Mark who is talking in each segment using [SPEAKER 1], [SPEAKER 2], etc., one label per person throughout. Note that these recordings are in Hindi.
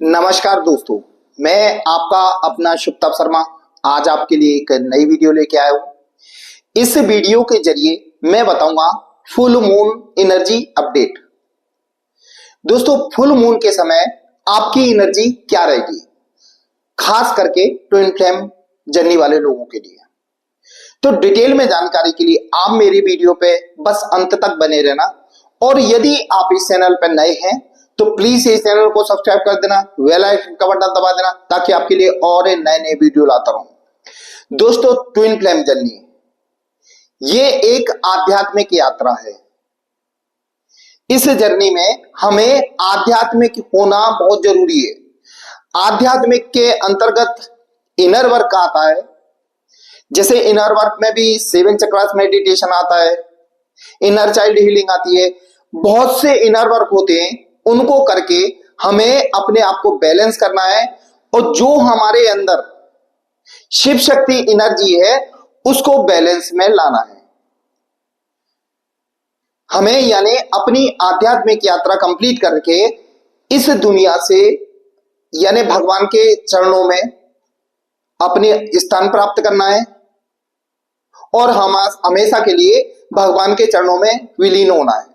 [SPEAKER 1] नमस्कार दोस्तों, मैं आपका अपना शुभताप शर्मा आज आपके लिए एक नई वीडियो लेके आया हूं। इस वीडियो के जरिए मैं बताऊंगा फुल मून एनर्जी अपडेट। दोस्तों, फुल मून के समय आपकी एनर्जी क्या रहेगी, खास करके ट्विन फ्लेम जर्नी वाले लोगों के लिए। तो डिटेल में जानकारी के लिए आप मेरी वीडियो पे बस अंत तक बने रहना, और यदि आप इस चैनल पर नए हैं तो प्लीज इस चैनल को सब्सक्राइब कर देना, बेल आइकन का बटन दबा देना, ताकि आपके लिए और नए नए वीडियो लाता रहूं। दोस्तों, ट्विन फ्लेम जर्नी ये एक आध्यात्मिक यात्रा है। इस जर्नी में हमें आध्यात्मिक होना बहुत जरूरी है। आध्यात्मिक के अंतर्गत इनर वर्क आता है। जैसे इनर वर्क में भी 7 चक्रास मेडिटेशन आता है, इनर चाइल्ड हीलिंग आती है, बहुत से इनर वर्क होते हैं। उनको करके हमें अपने आप को बैलेंस करना है, और जो हमारे अंदर शिव शक्ति एनर्जी है उसको बैलेंस में लाना है हमें। यानी अपनी आध्यात्मिक यात्रा कंप्लीट करके इस दुनिया से यानी भगवान के चरणों में अपने स्थान प्राप्त करना है, और हम हमेशा के लिए भगवान के चरणों में विलीन होना है।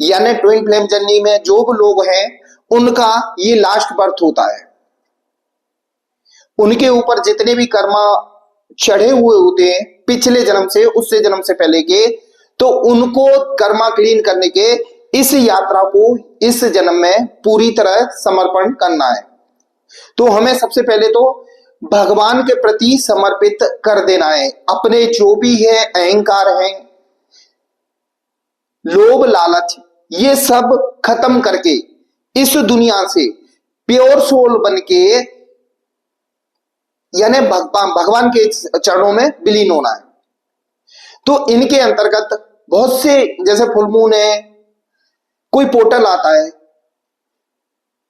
[SPEAKER 1] यानी ट्विन फ्लेम जर्नी में जो भी लोग हैं उनका ये लास्ट बर्थ होता है। उनके ऊपर जितने भी कर्मा चढ़े हुए होते हैं पिछले जन्म से, उससे जन्म से पहले के, तो उनको कर्मा क्लीन करने के इस यात्रा को इस जन्म में पूरी तरह समर्पण करना है। तो हमें सबसे पहले तो भगवान के प्रति समर्पित कर देना है। अपने जो भी है अहंकार है, लोभ लालच, ये सब खत्म करके इस दुनिया से प्योर सोल बनके यानी भगवान के चरणों में विलीन होना है। तो इनके अंतर्गत बहुत से, जैसे फुल मून है, कोई पोर्टल आता है,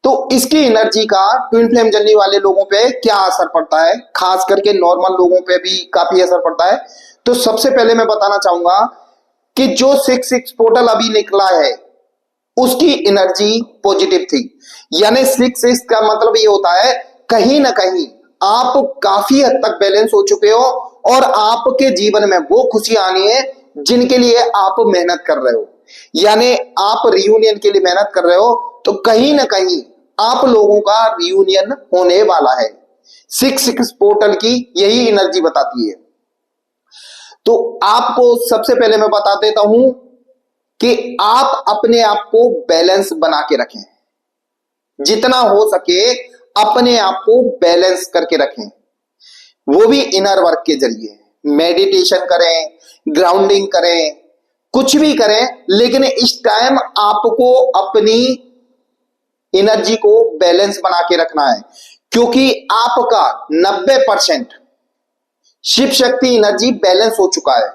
[SPEAKER 1] तो इसकी एनर्जी का ट्विन फ्लेम जर्नी वाले लोगों पे क्या असर पड़ता है, खास करके नॉर्मल लोगों पे भी काफी असर पड़ता है। तो सबसे पहले मैं बताना चाहूंगा कि जो 6-6 पोर्टल अभी निकला है उसकी एनर्जी पॉजिटिव थी। यानी 6-6 का मतलब ये होता है कहीं ना कहीं आप काफी हद तक बैलेंस हो चुके हो, और आपके जीवन में वो खुशी आनी है जिनके लिए आप मेहनत कर रहे हो। यानी आप रियूनियन के लिए मेहनत कर रहे हो, तो कहीं ना कहीं आप लोगों का रियूनियन होने वाला है। 6-6 पोर्टल की यही एनर्जी बताती है। तो आपको सबसे पहले मैं बता देता हूं कि आप अपने आप को बैलेंस बना के रखें। जितना हो सके अपने आप को बैलेंस करके रखें, वो भी इनर वर्क के जरिए। मेडिटेशन करें, ग्राउंडिंग करें, कुछ भी करें, लेकिन इस टाइम आपको अपनी एनर्जी को बैलेंस बना के रखना है, क्योंकि आपका 90% शिव शक्ति एनर्जी बैलेंस हो चुका है।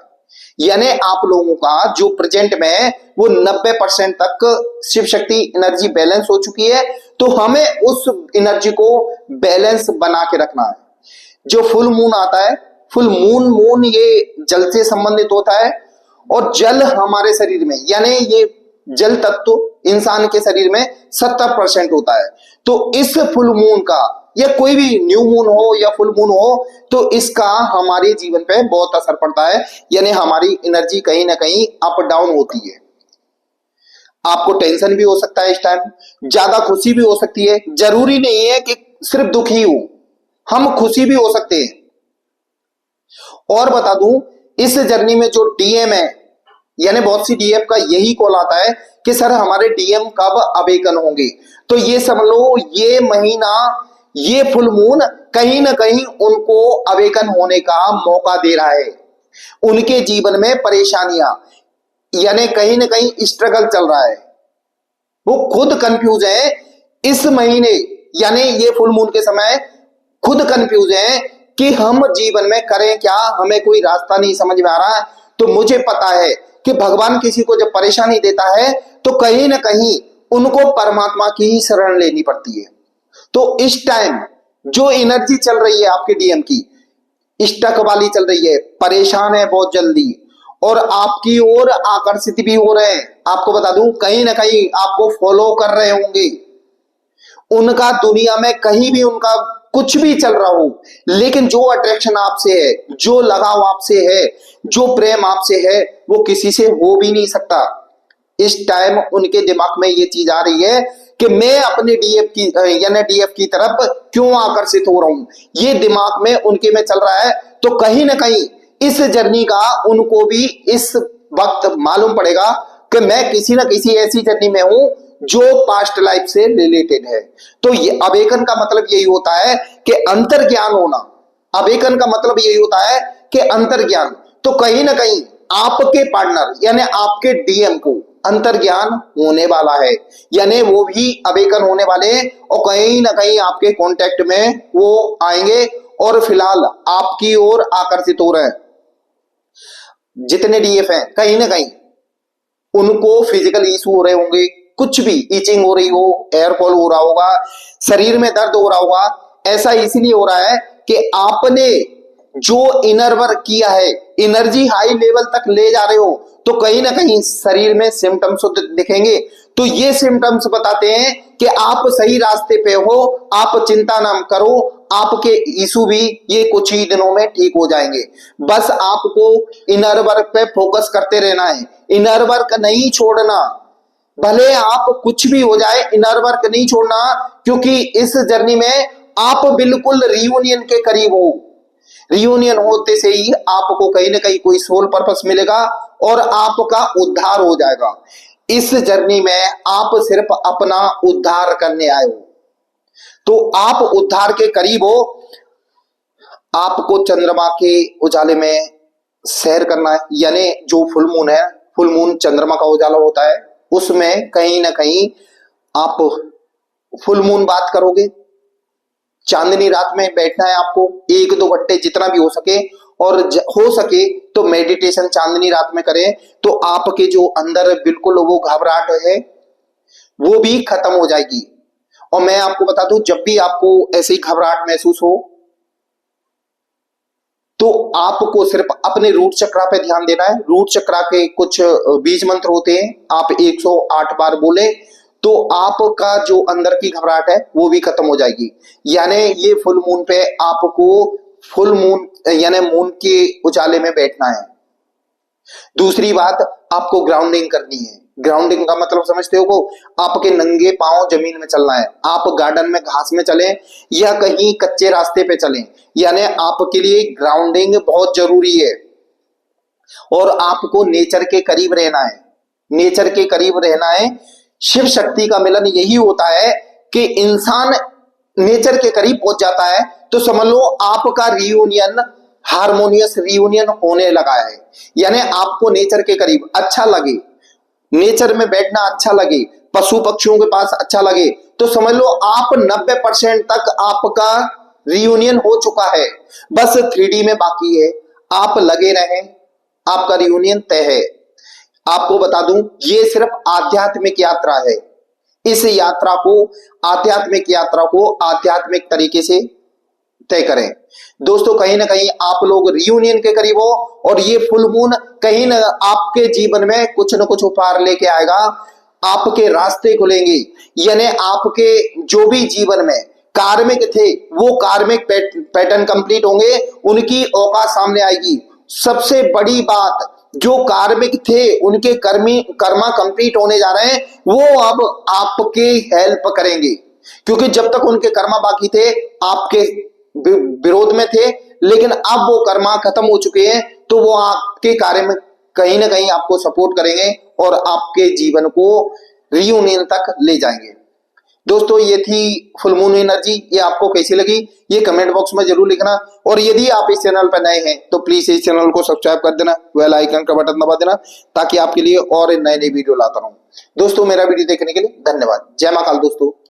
[SPEAKER 1] यानी आप लोगों का जो प्रेजेंट में है वो 90% तक शिव शक्ति एनर्जी बैलेंस हो चुकी है। तो हमें उस एनर्जी को बैलेंस बना के रखना है। जो फुल मून आता है, फुल मून ये जल से संबंधित होता है, और जल हमारे शरीर में, यानी ये जल तत्व इंसान के शरीर में 70% होता है। तो इस फुल मून का, या कोई भी न्यू मून हो या फुल मून हो, तो इसका हमारे जीवन पे बहुत असर पड़ता है। यानी हमारी एनर्जी कहीं ना कहीं अप डाउन होती है। आपको टेंशन भी हो सकता है इस टाइम, ज्यादा खुशी भी हो सकती है। जरूरी नहीं है कि सिर्फ दुख ही हो, हम खुशी भी हो सकते हैं। और बता दूं, इस जर्नी में जो डीएम है, यानी बहुत सी डीएम का यही कॉल आता है कि सर हमारे डीएम कब अवेकन होंगे। तो ये समझ लो, ये महीना, ये फुल मून कहीं ना कहीं उनको अवेकन होने का मौका दे रहा है। उनके जीवन में परेशानियां, यानी कहीं ना कहीं स्ट्रगल चल रहा है, वो खुद कंफ्यूज है इस महीने, यानी ये फुल मून के समय खुद कंफ्यूज है कि हम जीवन में करें क्या, हमें कोई रास्ता नहीं समझ में आ रहा है। तो मुझे पता है कि भगवान किसी को जब परेशानी देता है तो कहीं ना कहीं उनको परमात्मा की ही शरण लेनी पड़ती है। तो इस टाइम जो एनर्जी चल रही है आपके डीएम की, स्टक वाली चल रही है, परेशान है बहुत जल्दी, और आपकी ओर आकर्षित भी हो रहे हैं। आपको बता दूं, कहीं ना कहीं आपको फॉलो कर रहे होंगे, उनका दुनिया में कहीं भी उनका कुछ भी चल रहा हो, लेकिन जो अट्रैक्शन आपसे है, जो लगाव आपसे है, जो प्रेम आपसे है, वो किसी से हो भी नहीं सकता। इस टाइम उनके दिमाग में ये चीज आ रही है कि मैं अपने डीएफ की यानी डीएफ की तरफ क्यों आकर्षित हो रहा हूं, ये दिमाग में उनके में चल रहा है। तो कहीं ना कहीं इस जर्नी का उनको भी इस वक्त मालूम पड़ेगा कि मैं किसी ना किसी ऐसी जर्नी में हूं जो पास्ट लाइफ से रिलेटेड है। तो ये अवेकन का मतलब यही होता है कि अंतर ज्ञान होना। अवेकन का मतलब यही होता है कि अंतर ज्ञान। तो कहीं ना कहीं आपके पार्टनर यानी आपके डीएम को अंतर ज्ञान होने वाला है, यानी वो भी अवेकन होने वाले और कहीं ना कहीं आपके कांटेक्ट में वो आएंगे और फिलहाल आपकी ओर आकर्षित हो रहे हैं। जितने डीएफ हैं कहीं ना कहीं उनको फिजिकल इशू हो रहे होंगे, कुछ भी ईचिंग हो रही हो, एयर फॉल हो रहा होगा, शरीर में दर्द हो रहा होगा। ऐसा इसलिए हो रहा है कि आपने जो इनर वर्क किया है, एनर्जी हाई लेवल तक ले जा रहे हो, तो कहीं ना कहीं शरीर में सिम्टम्स दिखेंगे। तो ये सिम्टम्स बताते हैं कि आप सही रास्ते पे हो, आप चिंता ना करो, आपके इशू भी ये कुछ ही दिनों में ठीक हो जाएंगे। बस आपको इनर वर्क पे फोकस करते रहना है, इनर वर्क नहीं छोड़ना। भले आप कुछ भी हो जाए, इनर वर्क नहीं छोड़ना, क्योंकि इस जर्नी में आप बिल्कुल रियूनियन के करीब हो। रियूनियन होते से ही आपको कहीं ना कहीं कोई सोल पर्पस मिलेगा और आपका उद्धार हो जाएगा। इस जर्नी में आप सिर्फ अपना उद्धार करने आए हो, तो आप उद्धार के करीब हो। आपको चंद्रमा के उजाले में सैर करना है, यानी जो फुल मून है, फुल मून चंद्रमा का उजाला होता है, उसमें कहीं ना कहीं आप फुल मून बात करोगे। चांदनी रात में बैठना है आपको 1-2 घंटे जितना भी हो सके, और हो सके तो मेडिटेशन चांदनी रात में करें, तो आपके जो अंदर बिल्कुल वो घबराहट है वो भी खत्म हो जाएगी। और मैं आपको बता दूं, जब भी आपको ऐसी घबराहट महसूस हो तो आपको सिर्फ अपने रूट चक्रा पे ध्यान देना है। रूट चक्रा के कुछ बीज मंत्र होते हैं, आप 108 बार बोले तो आपका जो अंदर की घबराहट है वो भी खत्म हो जाएगी। यानी ये फुल मून पे आपको फुल मून यानी मून के उजाले में बैठना है। दूसरी बात, आपको ग्राउंडिंग करनी है। ग्राउंडिंग का मतलब समझते हो को, आपके नंगे पांव जमीन में चलना है। आप गार्डन में घास में चलें या कहीं कच्चे रास्ते पे चलें, यानी आपके लिए ग्राउंडिंग बहुत जरूरी है। और आपको नेचर के करीब रहना है, नेचर के करीब रहना है। शिव शक्ति का मिलन यही होता है कि इंसान नेचर के करीब पहुंच जाता है, तो समझ लो आपका रियूनियन, हार्मोनियस रियूनियन होने लगा है। यानी आपको नेचर के करीब अच्छा लगे, नेचर में बैठना अच्छा लगे, पशु पक्षियों के पास अच्छा लगे, तो समझ लो आप 90% तक आपका रियूनियन हो चुका है। बस 3D में बाकी है, आप लगे रहें, आपका रियूनियन तय है। आपको बता दूं, ये सिर्फ आध्यात्मिक यात्रा है। इस यात्रा को, आध्यात्मिक यात्रा को आध्यात्मिक तरीके से तय करें। दोस्तों, कहीं ना कहीं आप लोग रियूनियन के करीब हो, और ये फुल मून कहीं ना आपके जीवन में कुछ न कुछ उपहार लेके आएगा। आपके रास्ते खुलेंगे, यानी आपके जो भी जीवन में कार्मिक थे वो कार्मिक पैटर्न कंप्लीट होंगे, उनकी औकात सामने आएगी। सबसे बड़ी बात, जो कार्मिक थे उनके कर्मा कंप्लीट होने जा रहे हैं, वो अब आपके हेल्प करेंगे, क्योंकि जब तक उनके कर्मा बाकी थे आपके विरोध में थे, लेकिन अब वो कर्मा खत्म हो चुके हैं, तो वो आपके कार्य में कहीं ना कहीं आपको सपोर्ट करेंगे और आपके जीवन को रियूनियन तक ले जाएंगे। दोस्तों, ये थी फुल मून एनर्जी। ये आपको कैसी लगी ये कमेंट बॉक्स में जरूर लिखना, और यदि आप इस चैनल पर नए हैं तो प्लीज इस चैनल को सब्सक्राइब कर देना, बेल आइकन का बटन दबा देना, ताकि आपके लिए और नए नए वीडियो लाता रहूं। दोस्तों, मेरा वीडियो देखने के लिए धन्यवाद। जय मां काल दोस्तों।